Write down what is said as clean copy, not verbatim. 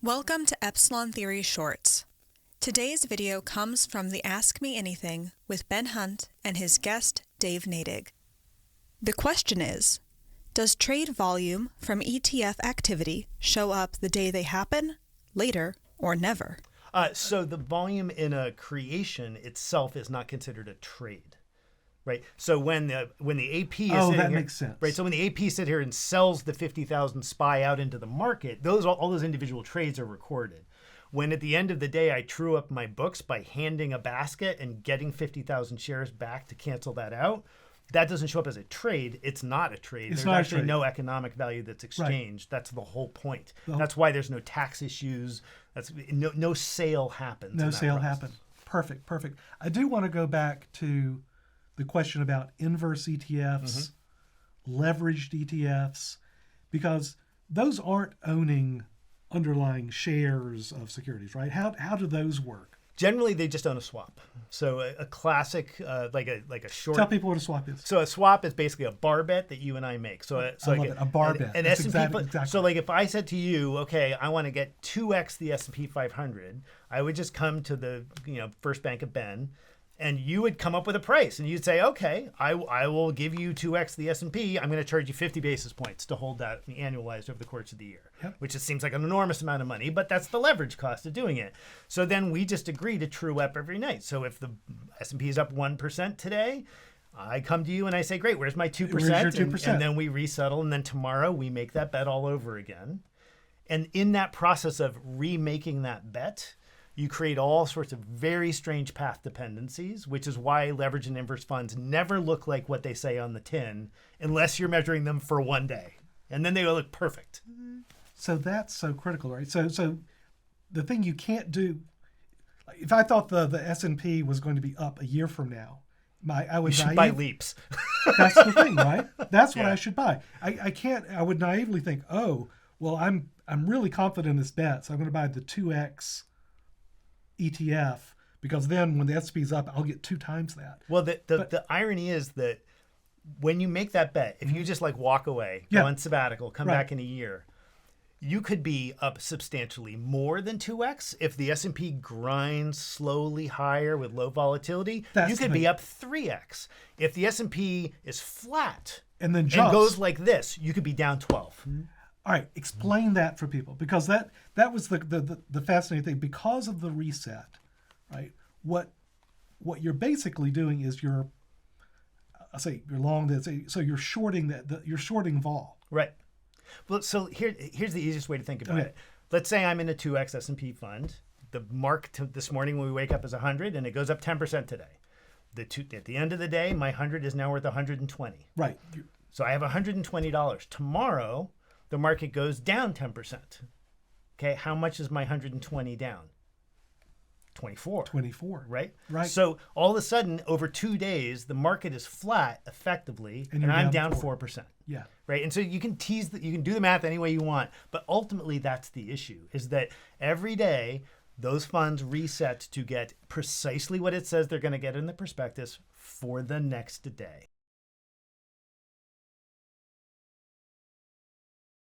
Welcome to Epsilon Theory Shorts. Today's video comes from the Ask Me Anything with Ben Hunt and his guest, Dave Nadig. The question is, does trade volume from ETF activity show up the day they happen, later, or never? So the volume in a creation itself is not considered a trade. Right. So when the AP is that makes sense. Right. So when the AP sit here and sells the 50,000 SPY out into the market, all those individual trades are recorded. When at the end of the day I true up my books by handing a basket and getting 50,000 shares back to cancel that out, that doesn't show up as a trade. It's not a trade. There's actually no economic value that's exchanged. Right. That's the whole point. That's why there's no tax issues. That's no sale happens. No sale happens. Perfect. I do want to go back to the question about inverse ETFs, leveraged ETFs, because those aren't owning underlying shares of securities, right? How do those work? Generally, they just own a swap. So a classic, like a short. Tell people what a swap is. So a swap is basically a bar bet that you and I make. So I love it. A bar bet. An S&P. Exactly. So like if I said to you, okay, I want to get 2x the S&P 500, I would just come to the First Bank of Ben, and you would come up with a price, and you'd say, okay, I will give you 2x the S&P. I'm going to charge you 50 basis points to hold that annualized over the course of the year, which just seems like an enormous amount of money, but that's the leverage cost of doing it. So then we just agree to true up every night. So if the S&P is up 1% today, I come to you and I say, great, where's my 2%? Where's your 2%? And then we resettle, and then tomorrow we make that bet all over again. And in that process of remaking that bet, you create all sorts of very strange path dependencies, which is why leverage and inverse funds never look like what they say on the tin unless you're measuring them for one day. And then they will look perfect. So that's so critical, right? So the thing you can't do, if I thought the S&P was going to be up a year from now, I would buy leaps. That's the thing, right? That's what I should buy. I would naively think, oh, well, I'm really confident in this bet, so I'm going to buy the 2x ETF, because then when the S&P is up, I'll get 2 times that. Well, the irony is that when you make that bet, if you just like walk away, go on sabbatical, come back in a year, you could be up substantially more than 2x. If the S&P grinds slowly higher with low volatility, you could be up 3x. If the S&P is flat and then goes like this, you could be down 12. All right, explain that for people, because that was the fascinating thing. Because of the reset, right? What you're basically doing is you're long that, so you're shorting you're shorting vol. Right. Well, so here's the easiest way to think about it. Let's say I'm in a 2x S&P fund. The mark this morning when we wake up is 100, and it goes up 10% today. At the end of the day, my 100 is now worth 120. Right. So I have $120. Tomorrow, the market goes down 10%. Okay, how much is my 120 down? 24. 24. Right? Right. So all of a sudden, over 2 days, the market is flat effectively, and I'm down 4%. Yeah. Right? And so you can you can do the math any way you want, but ultimately that's the issue, is that every day those funds reset to get precisely what it says they're going to get in the prospectus for the next day.